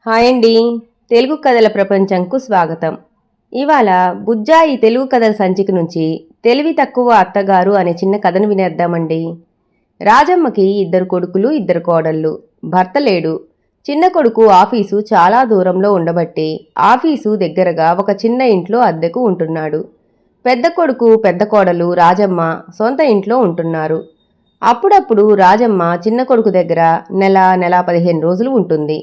Hi అండి. తెలుగు కథల ప్రపంచంకు స్వాగతం. ఇవాళ బుజ్జాయి తెలుగు కథల సంచిక నుంచి తెలివి తక్కువ అత్తగారు అనే చిన్న కథను వినేద్దామండి. రాజమ్మకి ఇద్దరు కొడుకులు, ఇద్దరు కోడళ్ళు. భర్త లేడు. చిన్న కొడుకు ఆఫీసు చాలా దూరంలో ఉండబట్టి ఆఫీసు దగ్గరగా ఒక చిన్న ఇంట్లో అద్దెకు ఉంటున్నాడు. పెద్ద కొడుకు, పెద్ద కోడలు రాజమ్మ సొంత ఇంట్లో ఉంటున్నారు. అప్పుడప్పుడు రాజమ్మ చిన్న కొడుకు దగ్గర నెల 15 రోజులు ఉంటుంది.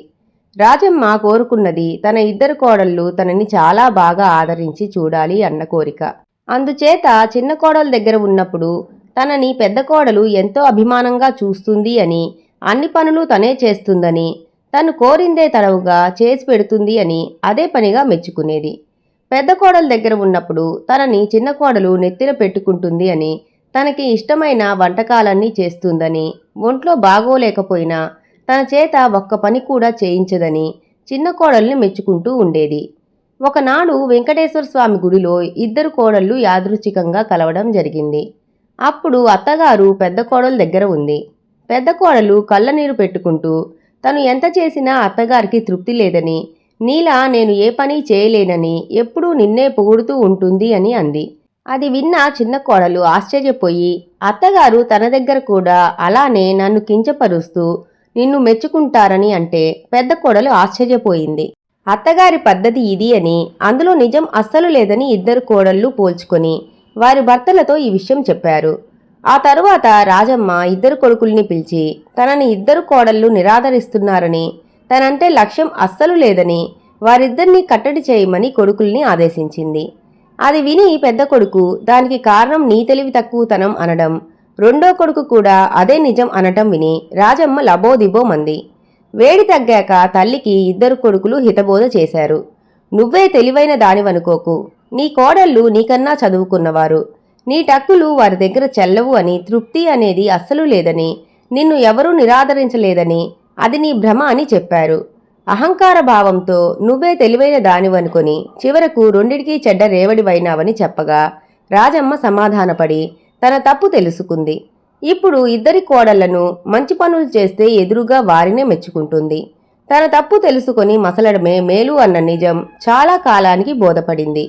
రాజమ్మ కోరుకున్నది తన ఇద్దరు కోడళ్ళు తనని చాలా బాగా ఆదరించి చూడాలి అన్న కోరిక. అందుచేత చిన్న కోడల దగ్గర ఉన్నప్పుడు తనని పెద్ద కోడలు ఎంతో అభిమానంగా చూస్తుంది అని, అన్ని పనులు తనే చేస్తుందని, తను కోరిందే తడవుగా చేసి పెడుతుంది అని అదే పనిగా మెచ్చుకునేది. పెద్ద కోడల దగ్గర ఉన్నప్పుడు తనని చిన్న కోడలు నెత్తిన పెట్టుకుంటుంది అని, తనకి ఇష్టమైన వంటకాలన్నీ చేస్తుందని, ఒంట్లో బాగోలేకపోయినా తన చేత ఒక్క పని కూడా చేయించదని చిన్న కోడల్ని మెచ్చుకుంటూ ఉండేది. ఒకనాడు వెంకటేశ్వర స్వామి గుడిలో ఇద్దరు కోడళ్ళు యాదృచ్ఛికంగా కలవడం జరిగింది. అప్పుడు అత్తగారు పెద్ద కోడలు దగ్గర ఉంది. పెద్ద కోడలు కళ్ళనీరు పెట్టుకుంటూ తను ఎంత చేసినా అత్తగారికి తృప్తి లేదని, నీలా నేను ఏ పని చేయలేనని ఎప్పుడూ నిన్నే పొగుడుతూ ఉంటుంది అని అంది. అది విన్న చిన్న కోడలు ఆశ్చర్యపోయి, అత్తగారు తన దగ్గర కూడా అలానే నన్ను కించపరుస్తూ నిన్ను మెచ్చుకుంటారని అంటే పెద్ద కోడలు ఆశ్చర్యపోయింది. అత్తగారి పద్ధతి ఇది అని, అందులో నిజం అస్సలు లేదని ఇద్దరు కోడళ్ళు పోల్చుకొని వారి భర్తలతో ఈ విషయం చెప్పారు. ఆ తరువాత రాజమ్మ ఇద్దరు కొడుకుల్ని పిలిచి తనని ఇద్దరు కోడళ్ళు నిరాదరిస్తున్నారని, తనంటే లక్ష్యం అస్సలు లేదని వారిద్దరినీ కట్టడి చేయమని కొడుకుల్ని ఆదేశించింది. అది విని పెద్ద కొడుకు దానికి కారణం నీ తెలివి తక్కువతనం అనడం, రెండో కొడుకు కూడా అదే నిజం అనటం విని రాజమ్మ లబోదిబోమంది. వేడి తగ్గాక తల్లికి ఇద్దరు కొడుకులు హితబోధ చేశారు. నువ్వే తెలివైన దానివనుకోకు, నీ కోడళ్ళు నీకన్నా చదువుకున్నవారు, నీ టక్కులు వారి దగ్గర చెల్లవు అని, తృప్తి అనేది అస్సలు లేదని, నిన్ను ఎవరూ నిరాదరించలేదని, అది నీ భ్రమ అని చెప్పారు. అహంకార భావంతో నువ్వే తెలివైన దానివనుకొని చివరకు రెండిటికీ చెడ్డ రేవడివైనావని చెప్పగా రాజమ్మ సమాధానపడి తన తప్పు తెలుసుకుంది. ఇప్పుడు ఇద్దరి కోడళ్లను మంచి పనులు చేస్తే ఎదురుగా వారినే మెచ్చుకుంటుంది. తన తప్పు తెలుసుకొని మసలడమే మేలు అన్న నిజం చాలా కాలానికి బోధపడింది.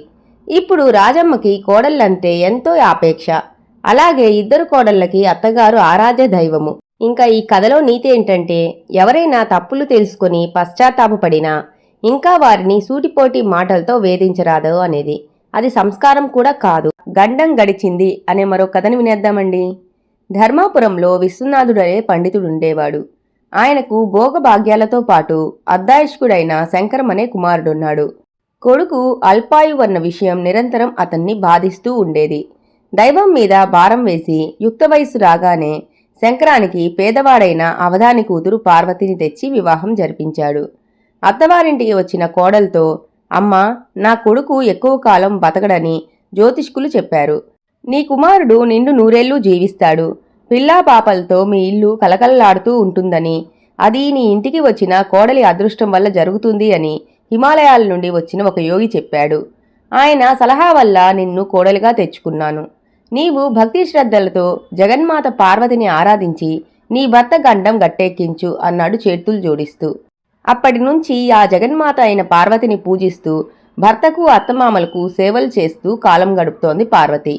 ఇప్పుడు రాజమ్మకి కోడళ్ళంటే ఎంతో ఆపేక్ష. అలాగే ఇద్దరు కోడళ్ళకి అత్తగారు ఆరాధ్య దైవము. ఇంకా ఈ కథలో నీతి ఏంటంటే, ఎవరైనా తప్పులు తెలుసుకొని పశ్చాత్తాపపడినా ఇంకా వారిని సూటిపోటి మాటలతో వేధించరాదు అనేది. అది సంస్కారం కూడా కాదు. గండం గడిచింది అనే మరో కథను వినేద్దామండి. ధర్మాపురంలో విశ్వనాథుడనే పండితుడుండేవాడు. ఆయనకు భోగభాగ్యాలతో పాటు అర్ధాయుష్కుడైన శంకరం అనే కుమారుడున్నాడు. కొడుకు అల్పాయువన్న విషయం నిరంతరం అతన్ని బాధిస్తూ ఉండేది. దైవం మీద భారం వేసి యుక్త వయస్సు రాగానే శంకరానికి పేదవాడైన అవధాని కూతురు పార్వతిని తెచ్చి వివాహం జరిపించాడు. అత్తవారింటికి వచ్చిన కోడలతో, అమ్మా, నా కొడుకు ఎక్కువ కాలం బతకడని జ్యోతిష్కులు చెప్పారు. నీ కుమారుడు నిండు నూరేళ్లు జీవిస్తాడు. పిల్లా పాపలతో మీ ఇల్లు కలకలలాడుతూ ఉంటుందని, అది నీ ఇంటికి వచ్చిన కోడలి అదృష్టం వల్ల జరుగుతుంది అని హిమాలయాల నుండి వచ్చిన ఒక యోగి చెప్పాడు. ఆయన సలహా వల్ల నిన్ను కోడలిగా తెచ్చుకున్నాను. నీవు భక్తి శ్రద్ధలతో జగన్మాత పార్వతిని ఆరాధించి నీ భర్త గండం గట్టెక్కించు అన్నాడు చేతులు జోడిస్తూ. అప్పటి నుంచి ఆ జగన్మాత అయిన పార్వతిని పూజిస్తూ భర్తకు అత్తమామలకు సేవలు చేస్తూ కాలం గడుపుతోంది పార్వతి.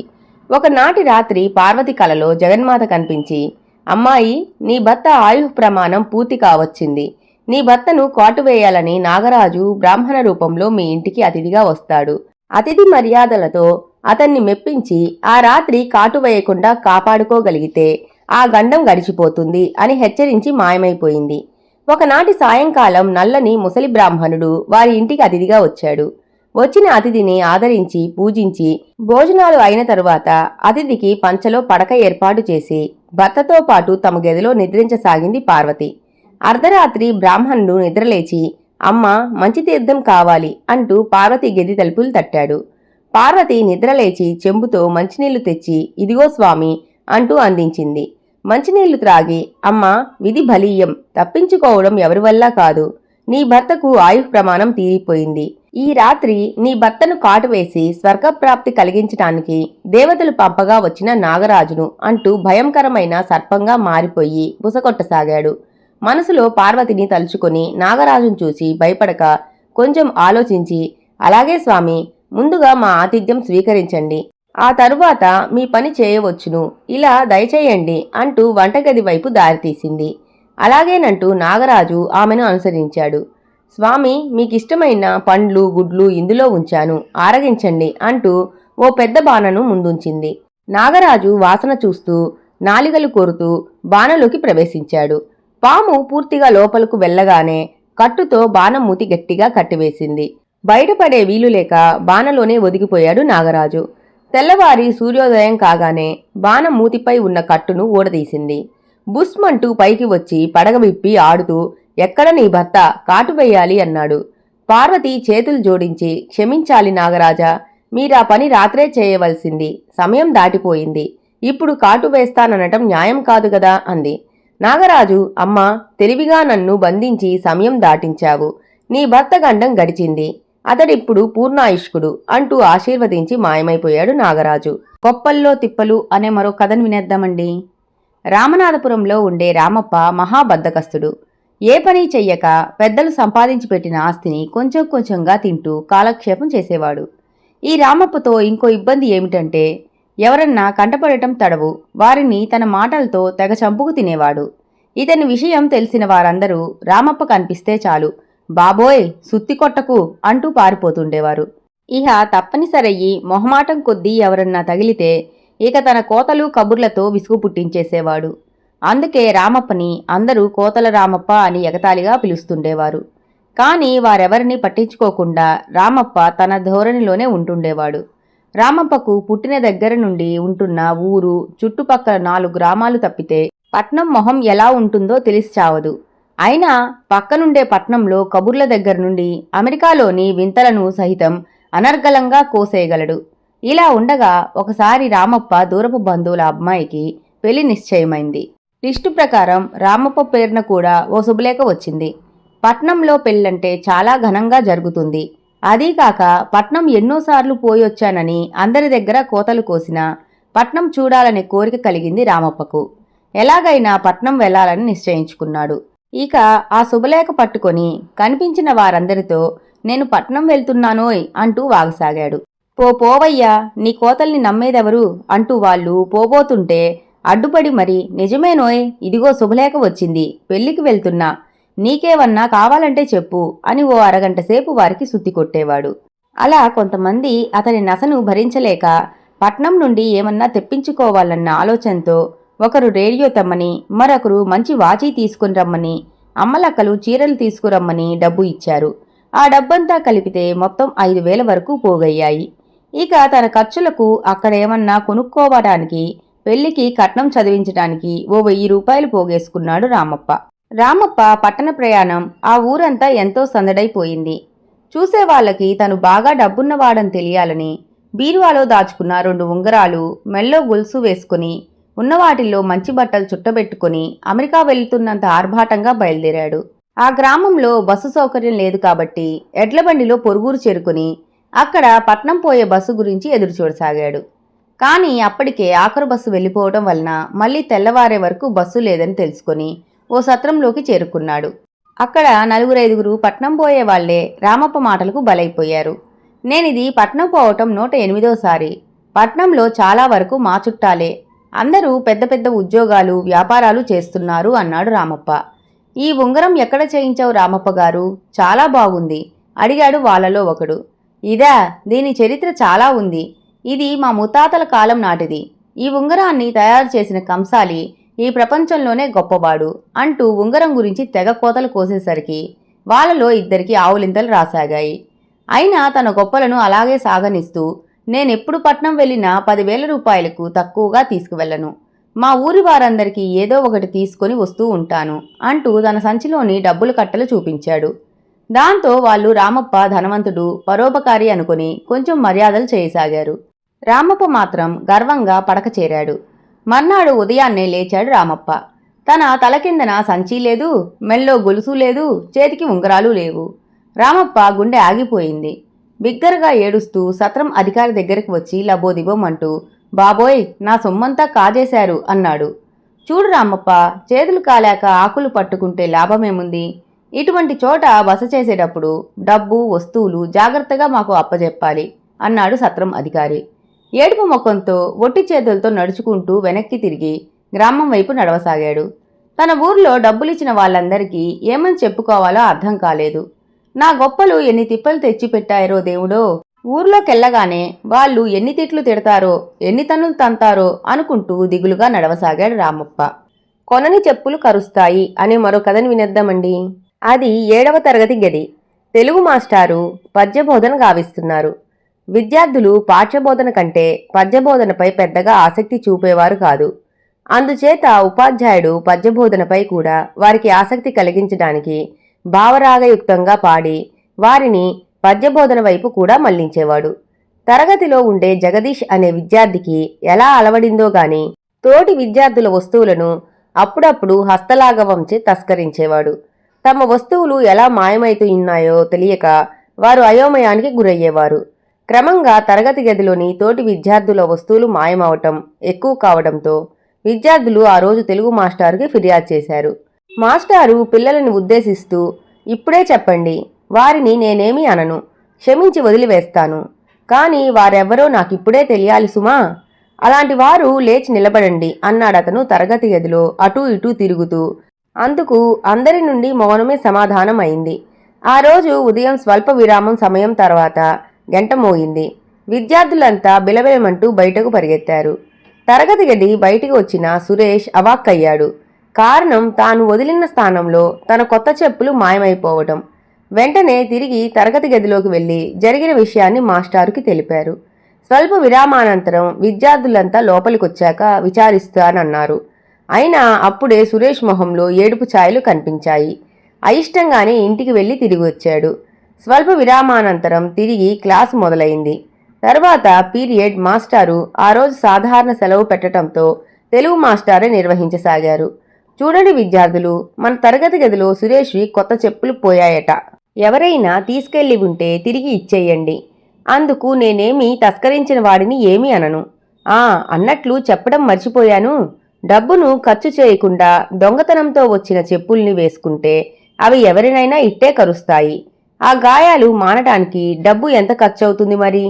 ఒకనాటి రాత్రి పార్వతి కలలో జగన్మాత కనిపించి, అమ్మాయి, నీ భర్త ఆయుః ప్రమాణం పూర్తి కావచ్చింది. నీ భర్తను కాటువేయాలని నాగరాజు బ్రాహ్మణ రూపంలో మీ ఇంటికి అతిథిగా వస్తాడు. అతిథి మర్యాదలతో అతన్ని మెప్పించి ఆ రాత్రి కాటు వేయకుండా కాపాడుకోగలిగితే ఆ గండం గడిచిపోతుంది అని హెచ్చరించి మాయమైపోయింది. ఒకనాటి సాయంకాలం నల్లని ముసలి బ్రాహ్మణుడు వారి ఇంటికి అతిథిగా వచ్చాడు. వచ్చిన అతిథిని ఆదరించి పూజించి భోజనాలు అయిన తరువాత అతిథికి పంచలో పడక ఏర్పాటు చేసి భర్తతో పాటు తమ గదిలో నిద్రించసాగింది పార్వతి. అర్ధరాత్రి బ్రాహ్మణుడు నిద్రలేచి, అమ్మా, మంచి తీర్థం కావాలి అంటూ పార్వతి గది తలుపులు తట్టాడు. పార్వతి నిద్రలేచి చెంబుతో మంచినీళ్లు తెచ్చి, ఇదిగో స్వామి అంటూ అందించింది. మంచినీళ్లు త్రాగి, అమ్మా, విధి బలీయం, తప్పించుకోవడం ఎవరి వల్ల కాదు. నీ భర్తకు ఆయుః ప్రమాణం తీరిపోయింది. ఈ రాత్రి నీ భర్తను కాటువేసి స్వర్గప్రాప్తి కలిగించటానికి దేవతలు పంపగా వచ్చిన నాగరాజును అంటూ భయంకరమైన సర్పంగా మారిపోయి బుసకొట్టసాగాడు. మనసులో పార్వతిని తలుచుకొని నాగరాజును చూసి భయపడక కొంచెం ఆలోచించి, అలాగే స్వామి, ముందుగా మా ఆతిథ్యం స్వీకరించండి, ఆ తరువాత మీ పని చేయవచ్చును, ఇలా దయచేయండి అంటూ వంటగది వైపు దారితీసింది. అలాగేనంటూ నాగరాజు ఆమెను అనుసరించాడు. స్వామి, మీకిష్టమైన పండ్లు గుడ్లు ఇందులో ఉంచాను, ఆరగించండి అంటూ ఓ పెద్ద బాణను ముందుంచింది. నాగరాజు వాసన చూస్తూ నాలిగలు కోరుతూ బాణలోకి ప్రవేశించాడు. పాము పూర్తిగా లోపలకు వెళ్ళగానే కట్టుతో బాణం మూతి గట్టిగా కట్టివేసింది. బయటపడే వీలులేక బాణలోనే ఒదిగిపోయాడు నాగరాజు. తెల్లవారి సూర్యోదయం కాగానే బాణం మూతిపై ఉన్న కట్టును ఊడదీసింది. బుస్మంటూ పైకి వచ్చి పడగ విప్పి ఆడుతూ, ఎక్కడ నీ భర్త, కాటు వేయాలి అన్నాడు. పార్వతి చేతులు జోడించి, క్షమించాలి నాగరాజా, మీరా పని రాత్రే చేయవలసింది, సమయం దాటిపోయింది, ఇప్పుడు కాటు వేస్తాననటం న్యాయం కాదు గదా అంది. నాగరాజు, అమ్మా, తెలివిగా నన్ను బంధించి సమయం దాటించావు, నీ భర్త గండం గడిచింది, అతడిప్పుడు పూర్ణాయుష్కుడు అంటూ ఆశీర్వదించి మాయమైపోయాడు నాగరాజు. కొప్పల్లో తిప్పలు అనే మరో కథను వినేద్దామండి. రామనాథపురంలో ఉండే రామప్ప మహాబద్ధకస్తుడు. ఏ పని చెయ్యక పెద్దలు సంపాదించి పెట్టిన ఆస్తిని కొంచెం కొంచెంగా తింటూ కాలక్షేపం చేసేవాడు. ఈ రామప్పతో ఇంకో ఇబ్బంది ఏమిటంటే, ఎవరన్నా కంటపడటం తడవు, వారిని తన మాటలతో తెగ చంపుకు తినేవాడు. ఇతని విషయం తెలిసిన వారందరూ రామప్ప కనిపిస్తే చాలు, బాబోయ్ సుత్తి కొట్టకు అంటూ పారిపోతుండేవారు. ఇహ తప్పనిసరయ్యి మొహమాటం కొద్దీ ఎవరన్నా తగిలితే ఇక తన కోతలు కబుర్లతో విసుగు పుట్టించేసేవాడు. అందుకే రామప్పని అందరూ కోతల రామప్ప అని ఎగతాళిగా పిలుస్తుండేవారు. కాని వారెవరినీ పట్టించుకోకుండా రామప్ప తన ధోరణిలోనే ఉంటుండేవాడు. రామప్పకు పుట్టిన దగ్గర నుండి ఉంటున్న ఊరు చుట్టుపక్కల 4 గ్రామాలు తప్పితే పట్నం మొహం ఎలా ఉంటుందో తెలిసి చావదు. అయినా పక్కనుండే పట్నంలో కబుర్ల దగ్గర నుండి అమెరికాలోని వింతలను సహితం అనర్గళంగా కోసేయగలడు. ఇలా ఉండగా ఒకసారి రామప్ప దూరపు బంధువుల అమ్మాయికి పెళ్లి నిశ్చయమైంది. లిస్టు ప్రకారం రామప్ప పేరున కూడా ఓ శుభలేఖ వచ్చింది. పట్నంలో పెళ్ళంటే చాలా ఘనంగా జరుగుతుంది. అదీకాక పట్నం ఎన్నోసార్లు పోయొచ్చానని అందరి దగ్గర కోతలు కోసినా పట్నం చూడాలనే కోరిక కలిగింది రామప్పకు. ఎలాగైనా పట్నం వెళ్లాలని నిశ్చయించుకున్నాడు. ఇక ఆ శుభలేఖ పట్టుకొని కనిపించిన వారందరితో, నేను పట్నం వెళ్తున్నానోయ్ అంటూ వాగసాగాడు. పోవయ్యా, నీ కోతల్ని నమ్మేదెవరు అంటూ వాళ్ళు పోబోతుంటే అడ్డుపడి మరి, నిజమేనోయ్, ఇదిగో శుభలేఖ వచ్చింది, పెళ్లికి వెళ్తున్నా, నీకేవన్నా కావాలంటే చెప్పు అని ఓ అరగంట సేపు వారికి సుత్తి కొట్టేవాడు. అలా కొంతమంది అతని నసను భరించలేక పట్నం నుండి ఏమన్నా తెప్పించుకోవాలన్న ఆలోచనతో ఒకరు రేడియో తెమ్మని, మరొకరు మంచి వాచీ తీసుకుని రమ్మని, అమ్మలక్కలు చీరలు తీసుకురమ్మని డబ్బు ఇచ్చారు. ఆ డబ్బంతా కలిపితే మొత్తం 5,000 వరకు పోగయ్యాయి. ఇక తన ఖర్చులకు అక్కడేమన్నా కొనుక్కోవడానికి, పెళ్లికి కట్నం చదివించడానికి ఓ 1,000 రూపాయలు పోగేసుకున్నాడు రామప్ప. రామప్ప పట్టణ ప్రయాణం ఆ ఊరంతా ఎంతో సందడైపోయింది. చూసేవాళ్లకి తను బాగా డబ్బున్నవాడని తెలియాలని బీరువాలో దాచుకున్న 2 ఉంగరాలు, మెల్లో గొలుసు వేసుకుని, ఉన్నవాటిల్లో మంచి బట్టలు చుట్టబెట్టుకుని అమెరికా వెళ్తున్నంత ఆర్భాటంగా బయలుదేరాడు. ఆ గ్రామంలో బస్సు సౌకర్యం లేదు కాబట్టి ఎడ్లబండిలో పొరుగురు చేరుకుని అక్కడ పట్నం పోయే బస్సు గురించి ఎదురుచూడసాగాడు. కానీ అప్పటికే ఆఖరు బస్సు వెళ్ళిపోవడం వలన మళ్లీ తెల్లవారే వరకు బస్సు లేదని తెలుసుకుని ఓ సత్రంలోకి చేరుకున్నాడు. అక్కడ 4-5 పట్నం పోయే వాళ్లే రామప్ప మాటలకు బలైపోయారు. నేనిది పట్నం పోవటం 108వ. పట్నంలో చాలా వరకు మా చుట్టాలే, అందరూ పెద్ద పెద్ద ఉద్యోగాలు వ్యాపారాలు చేస్తున్నారు అన్నాడు రామప్ప. ఈ ఉంగరం ఎక్కడ చేయించావు రామప్ప గారు, చాలా బాగుంది అడిగాడు వాళ్లలో ఒకడు. ఇదా, దీని చరిత్ర చాలా ఉంది, ఇది మా ముత్తాతల కాలం నాటిది, ఈ ఉంగరాన్ని తయారు చేసిన కంసాలి ఈ ప్రపంచంలోనే గొప్పవాడు అంటూ ఉంగరం గురించి తెగ కోతలు కోసేసరికి వాళ్లలో 2 ఆవులింతలు రాసాగాయి. అయినా తన గొప్పలను అలాగే సాగనిస్తూ, నేనెప్పుడు పట్నం వెళ్ళినా 10,000 రూపాయలకు తక్కువగా తీసుకువెళ్లను, మా ఊరి వారందరికీ ఏదో ఒకటి తీసుకొని వస్తూ ఉంటాను అంటూ తన సంచిలోని డబ్బుల కట్టలు చూపించాడు. దాంతో వాళ్ళు రామప్ప ధనవంతుడు, పరోపకారి అనుకుని కొంచెం మర్యాదలు చేయసాగారు. రామప్ప మాత్రం గర్వంగా పడక చేరాడు. మర్నాడు ఉదయాన్నే లేచాడు రామప్ప. తన తల కిందన సంచీ లేదు, మెల్లో గొలుసు లేదు, చేతికి ఉంగరాలు లేవు. రామప్ప గుండె ఆగిపోయింది. బిగ్గరగా ఏడుస్తూ సత్రం అధికారి దగ్గరికి వచ్చి లబోదిబోమంటూ, బాబోయ్, నా సొమ్మంతా కాజేశారు అన్నాడు. చూడు రామప్ప, చేతులు కాలాక ఆకులు పట్టుకుంటే లాభమేముంది? ఇటువంటి చోట బస చేసేటప్పుడు డబ్బు వస్తువులు జాగ్రత్తగా మాకు అప్పజెప్పాలి అన్నాడు సత్రం అధికారి. ఏడుపు ముఖంతో ఒట్టి చేతులతో నడుచుకుంటూ వెనక్కి తిరిగి గ్రామం వైపు నడవసాగాడు. తన ఊర్లో డబ్బులిచ్చిన వాళ్ళందరికీ ఏమని చెప్పుకోవాలో అర్థం కాలేదు. నా గొప్పలు ఎన్ని తిప్పలు తెచ్చిపెట్టారో దేవుడో, ఊర్లోకెళ్ళగానే వాళ్ళు ఎన్ని తిట్లు తిడతారో, ఎన్ని తన్నులు తంతారో అనుకుంటూ దిగులుగా నడవసాగాడు రామప్ప. కొనని చెప్పులు కరుస్తాయి అనే మరో కథని వినేద్దామండి. అది 7వ తరగతి గది. తెలుగు మాస్టారు పద్యబోధన గావిస్తున్నారు. విద్యార్థులు పాఠ్యబోధన కంటే పద్యబోధనపై పెద్దగా ఆసక్తి చూపేవారు కాదు. అందుచేత ఉపాధ్యాయుడు పద్యబోధనపై కూడా వారికి ఆసక్తి కలిగించడానికి భావరాగయుక్తంగా పాడి వారిని పద్యబోధన వైపు కూడా మళ్లించేవాడు. తరగతిలో ఉండే జగదీష్ అనే విద్యార్థికి ఎలా అలవడిందో గాని తోటి విద్యార్థుల వస్తువులను అప్పుడప్పుడు హస్తలాఘవంచే తస్కరించేవాడు. తమ వస్తువులు ఎలా మాయమైతూ ఉన్నాయో తెలియక వారు అయోమయానికి గురయ్యేవారు. క్రమంగా తరగతి గదిలోని తోటి విద్యార్థుల వస్తువులు మాయమవటం ఎక్కువ కావడంతో విద్యార్థులు ఆ రోజు తెలుగు మాస్టారుకి ఫిర్యాదు చేశారు. మాస్టారు పిల్లలను ఉద్దేశిస్తూ, ఇప్పుడే చెప్పండి, వారిని నేనేమీ అనను, క్షమించి వదిలివేస్తాను. కానీ వారెవ్వరో నాకిప్పుడే తెలియాలి సుమా. అలాంటి వారు లేచి నిలబడండి అన్నాడతను తరగతి గదిలో అటూ ఇటూ తిరుగుతూ. అందుకు అందరి నుండి మౌనమే సమాధానం అయింది. ఆ రోజు ఉదయం స్వల్ప విరామం సమయం తర్వాత గంట మోగింది. విద్యార్థులంతా బిలబిలమంటూ బయటకు పరిగెత్తారు. తరగతి గది బయటికి వచ్చిన సురేష్ అవాక్కయ్యాడు. కారణం తాను వదిలిన స్థానంలో తన కొత్త చెప్పులు మాయమైపోవటం. వెంటనే తిరిగి తరగతి గదిలోకి వెళ్లి జరిగిన విషయాన్ని మాస్టారుకి తెలిపారు. స్వల్ప విరామానంతరం విద్యార్థులంతా లోపలికొచ్చాక విచారిస్తానన్నారు. అయినా అప్పుడే సురేష్ మొహంలో ఏడుపు ఛాయలు కనిపించాయి. అయిష్టంగానే ఇంటికి వెళ్లి తిరిగి వచ్చాడు. స్వల్ప విరామానంతరం తిరిగి క్లాసు మొదలైంది. తర్వాత పీరియడ్ మాస్టారు ఆ రోజు సాధారణ సెలవు పెట్టడంతో తెలుగు మాస్టారే నిర్వహించసాగారు. చూడండి విద్యార్థులు, మన తరగతి గదిలో సురేష్వి కొత్త చెప్పులు పోయాయట. ఎవరైనా తీసుకెళ్లి ఉంటే తిరిగి ఇచ్చేయండి. అందుకు నేనేమీ తస్కరించిన వాడిని ఏమీ అనను. అన్నట్లు చెప్పడం మర్చిపోయాను. డబ్బును ఖర్చు చేయకుండా దొంగతనంతో వచ్చిన చెప్పుల్ని వేసుకుంటే అవి ఎవరినైనా ఇట్టే కరుస్తాయి. ఆ గాయాలు మానటానికి డబ్బు ఎంత ఖర్చవుతుంది మరి?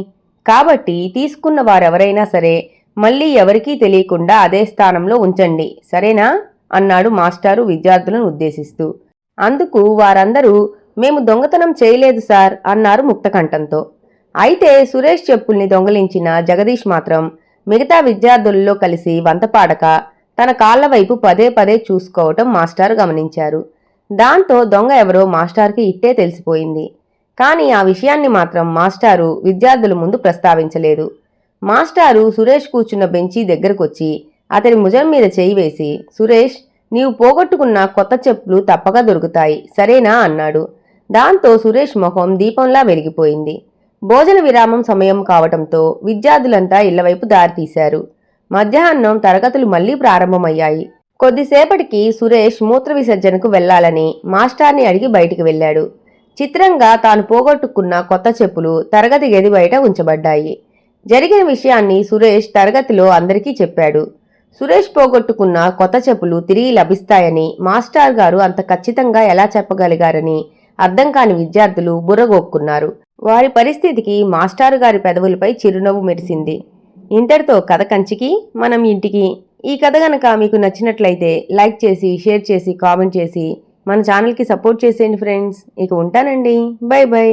కాబట్టి తీసుకున్న వారెవరైనా సరే మళ్ళీ ఎవరికీ తెలియకుండా అదే స్థానంలో ఉంచండి, సరేనా అన్నాడు మాస్టారు విద్యార్థులను ఉద్దేశిస్తూ. అందుకు వారందరూ మేము దొంగతనం చేయలేదు సార్ అన్నారు ముక్తకంఠంతో. అయితే సురేష్ చెప్పుల్ని దొంగలించిన జగదీష్ మాత్రం మిగతా విద్యార్థులలో కలిసి వంతపాడక తన కాళ్ల వైపు పదే పదే చూసుకోవటం మాస్టారు గమనించారు. దాంతో దొంగ ఎవరో మాస్టార్కి ఇట్టే తెలిసిపోయింది. కానీ ఆ విషయాన్ని మాత్రం మాస్టారు విద్యార్థుల ముందు ప్రస్తావించలేదు. మాస్టారు సురేష్ కూర్చున్న బెంచీ దగ్గరకొచ్చి అతని భుజం మీద చేయి వేసి, సురేష్, నీవు పోగొట్టుకున్న కొత్త చెప్పులు తప్పక దొరుకుతాయి, సరేనా అన్నాడు. దాంతో సురేష్ మొహం దీపంలా వెలిగిపోయింది. భోజన విరామం సమయం కావటంతో విద్యార్థులంతా ఇళ్లవైపు దారితీశారు. మధ్యాహ్నం తరగతులు మళ్లీ ప్రారంభమయ్యాయి. కొద్దిసేపటికి సురేష్ మూత్ర విసర్జనకు వెళ్లాలని మాస్టార్ని అడిగి బయటికి వెళ్లాడు. చిత్రంగా తాను పోగొట్టుకున్న కొత్త చెప్పులు తరగతి గది బయట ఉంచబడ్డాయి. జరిగిన విషయాన్ని సురేష్ తరగతిలో అందరికీ చెప్పాడు. సురేష్ పోగొట్టుకున్న కొత్త చెప్పులు తిరిగి లభిస్తాయని మాస్టర్ గారు అంత ఖచ్చితంగా ఎలా చెప్పగలిగారని అర్థం కాని విద్యార్థులు బుర్రగొక్కున్నారు. వారి పరిస్థితికి మాస్టారు గారి పెదవులపై చిరునవ్వు మెరిసింది. ఇంతటితో కథ కంచికి మనం ఇంటికి. ఈ కథ గనక మీకు నచ్చినట్లయితే లైక్ చేసి, షేర్ చేసి, కామెంట్ చేసి మన ఛానల్కి సపోర్ట్ చేసేయండి ఫ్రెండ్స్. ఇక ఉంటానండి. By by.